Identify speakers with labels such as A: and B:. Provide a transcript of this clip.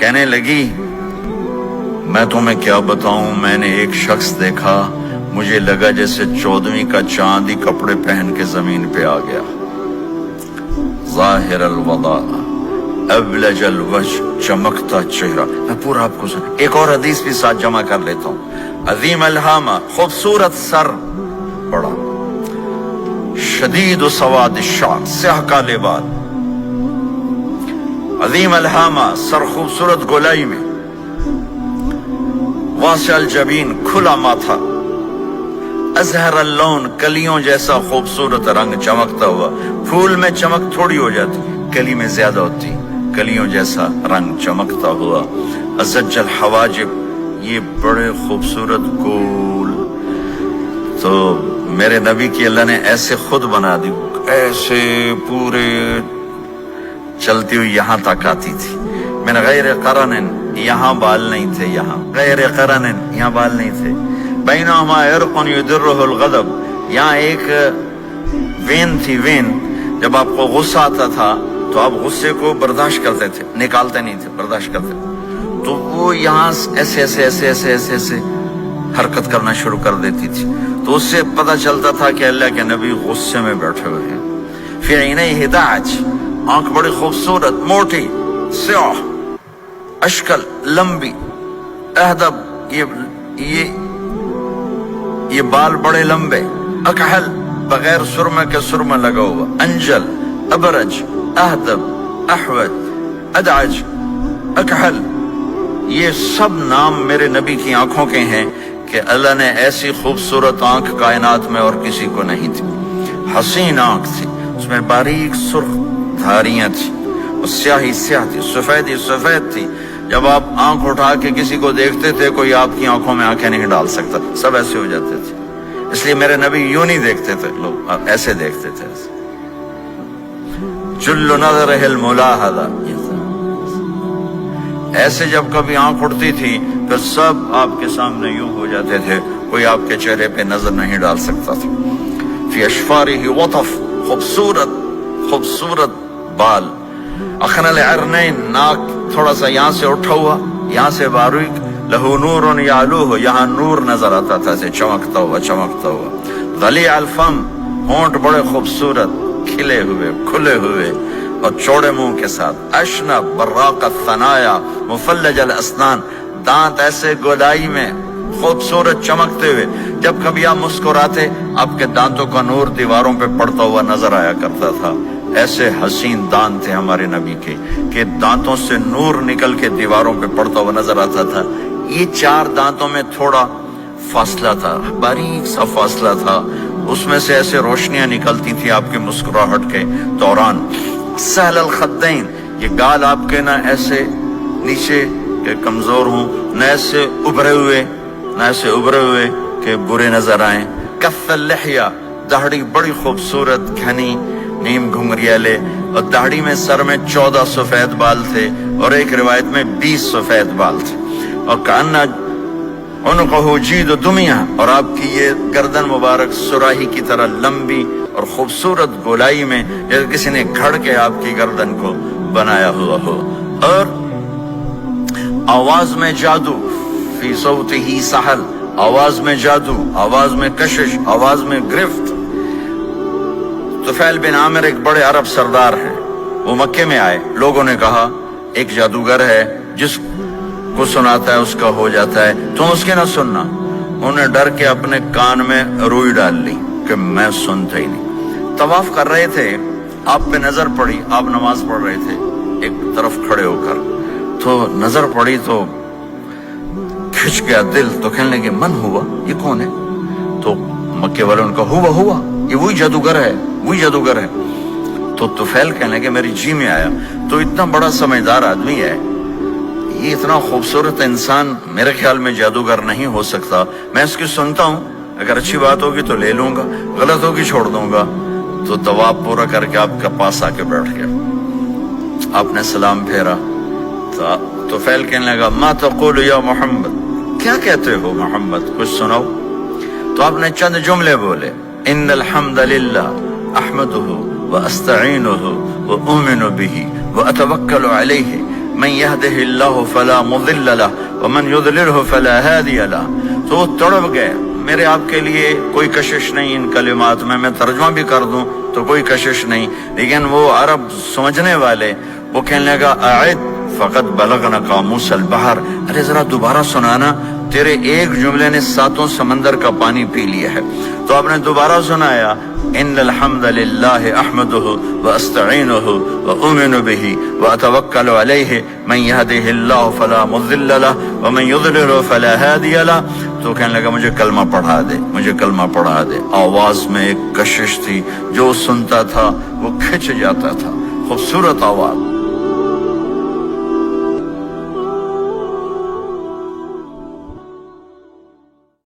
A: کہنے لگی میں تمہیں کیا بتاؤں، میں نے ایک شخص دیکھا، مجھے لگا جیسے 14ویں کا چاند ہی کپڑے پہن کے زمین پہ آ گیا، ظاہر الوضاء ابلج الوجہ، چمکتا چہرہ۔ میں پورا آپ کو ایک اور حدیث بھی ساتھ جمع کر لیتا ہوں۔ عظیم الہامہ، خوبصورت سر، بڑا شدید سواد الشعر، سیاہ کالے بال، عظیم الہامہ، سر خوبصورت گولائی میں، واسع الجبین، کھلا ماتھا، ازہر اللون، کلیوں جیسا خوبصورت رنگ چمکتا ہوا۔ پھول میں چمک تھوڑی ہو جاتی، کلی میں زیادہ ہوتی، کلیوں جیسا رنگ چمکتا ہوا۔ ازج الحواجب، یہ بڑے خوبصورت گول۔ تو میرے نبی کی اللہ نے ایسے خود بنا دی، ایسے پورے چلتی ہوئی یہاں تک آتی تھی۔ من غیر قرن، یہاں بال نہیں تھے، یہاں غیر قرن، یہاں بال نہیں تھے۔ بینہما عرق یدرہ الغضب، یہاں ایک وین تھی، وین، جب آپ کو غصہ آتا تھا تو آپ غصے کو برداشت کرتے تھے، نکالتے نہیں تھے، برداشت کرتے تھے، تو وہ یہاں ایسے ایسے ایسے ایسے ایسے ایسے حرکت کرنا شروع کر دیتی تھی، تو اس سے پتہ چلتا تھا کہ اللہ کے نبی غصے میں بیٹھے ہوئے ہیں۔ فی عینیہ دعج، آنکھ بڑی خوبصورت، موٹی، سیاہ، اشکل، لمبی، اہدب، یہ بال بڑے لمبے، اکحل، بغیر سرمہ کے سرمہ لگا ہوا، انجل، ابرج، اہدب، احود، ادعج، اکحل، یہ سب نام میرے نبی کی آنکھوں کے ہیں کہ اللہ نے ایسی خوبصورت آنکھ کائنات میں اور کسی کو نہیں تھی۔ حسین آنکھ تھی، اس میں باریک سرخ دھاریاں تھیں، اور سیاہی سیاہ تھی، سفیدی سفید تھی۔ جب آپ آنکھ اٹھا کے کسی کو دیکھتے تھے، کوئی آپ کی آنکھوں میں آنکھیں نہیں ڈال سکتا، سب ایسے ہو جاتے تھے۔ اس لیے میرے نبی یوں نہیں دیکھتے تھے، لوگ ایسے دیکھتے تھے۔ جل نظرہ الملاحظہ، ایسے جب کبھی آنکھ اٹھتی تھی پھر سب آپ کے سامنے یوں ہو جاتے تھے، کوئی آپ کے چہرے پہ نظر نہیں ڈال سکتا تھا۔ فی اشفارہ وطف، خوبصورت خوبصورت بال، اخن العرنین، ناک تھوڑا سا یہاں سے اٹھا ہوا، یہاں سے باریک، لہو نور یعلوہ، یہاں نور نظر آتا تھا، سے چمکتا ہوا چمکتا ہوا۔ غلیظ الفم، ہونٹ بڑے خوبصورت، کھلے ہوئے کھلے ہوئے اور چوڑے منہ کے ساتھ۔ اشنب براق الثنایا، مفلج الاسنان، دانت ایسے گولائی میں خوبصورت چمکتے ہوئے، جب کبھی آپ مسکراتے آپ کے دانتوں کا نور دیواروں پہ پڑتا ہوا نظر آیا کرتا تھا۔ ایسے حسین دانت تھے ہمارے نبی کے کہ دانتوں سے نور نکل کے دیواروں پہ پڑتا ہوا نظر آتا تھا۔ یہ 4 دانتوں میں تھوڑا فاصلہ تھا، باریک سا فاصلہ تھا، اس میں سے ایسے روشنیاں نکلتی تھی آپ کے مسکراہٹ کے دوران۔ سہل الخدین، یہ گال آپ کے نہ ایسے نیچے کہ کمزور ہوں، نہ ایسے ابھرے ہوئے کہ برے نظر آئیں۔ کف اللحیہ، داڑھی بڑی خوبصورت گھنی، نیم گھنگریالے، اور داڑھی میں سر میں 14 سفید بال تھے، اور ایک روایت میں 20 سفید بال تھے۔ اور کأن عنقہ جید دمیہ، اور آپ کی یہ گردن مبارک سراہی کی طرح لمبی اور خوبصورت گولائی میں، جیسے کسی نے گھڑ کے آپ کی گردن کو بنایا ہوا ہو۔ اور آواز میں جادو، فی صوتہ سحل، آواز میں جادو، آواز میں کشش، آواز میں گرفت۔ طفیل بن عامر ایک بڑے عرب سردار ہیں، وہ مکے میں آئے، لوگوں نے کہا ایک جادوگر ہے جس کو سناتا ہے اس کا ہو جاتا ہے، تم اس کے نہ سننا۔ انہیں ڈر کے اپنے کان میں روئی ڈال لی کہ میں سنتا ہی نہیں۔ طواف کر رہے تھے، آپ پہ نظر پڑی، آپ نماز پڑھ رہے تھے ایک طرف کھڑے ہو کر، تو نظر پڑی تو کھچ گیا دل، تو کہنے لگے من ہوا، یہ کون ہے؟ تو مکے والوں نے کہا ہوا، یہ وہی جادوگر ہے۔ تو طفیل کہنے لگے میری جی میں آیا، تو اتنا بڑا سمجھدار آدمی ہے، یہ اتنا خوبصورت انسان میرے خیال میں جادوگر نہیں ہو سکتا، میں اس کی سنتا ہوں، اگر اچھی بات ہوگی تو لے لوں گا، غلط ہوگی چھوڑ دوں گا۔ تو طواف پورا کر کے آپ کے پاس آ کے بیٹھ گیا، آپ نے سلام پھیرا، تو فیل کہنے لگا ما تقول یا محمد، کیا کہتے ہو محمد، کچھ سناؤ۔ تو آپ نے چند جملے بولے، ان الحمد للہ احمدہ واستعینہ واؤمن بہ واتوکل علیہ، من يهده الله فلا مضل له ومن يضلله فلا هادي له. تو وہ تڑپ گئے. میرے آپ کے لیے کوئی کشش نہیں ان کلمات میں ترجمہ بھی کر دوں تو کوئی کشش نہیں، لیکن وہ عرب سمجھنے والے وہ کہنے لگا اعد فقط بلغنا قاموس البحر، ارے ذرا دوبارہ سنانا، تیرے ایک جملے نے 7 سمندر کا پانی پی لیا ہے. تو آپ نے دوبارہ سنایا ان الحمد للہ احمدہ واستعینہ واؤمن بہ واتوکل علیہ من یہدہ اللہ فلا مضل لہ ومن یضلل فلا ہادی لہ. تو کہنے لگا مجھے کلمہ پڑھا دے، مجھے کلمہ پڑھا دے. آواز میں ایک کشش تھی، جو سنتا تھا وہ کھچ جاتا تھا. خوبصورت آواز.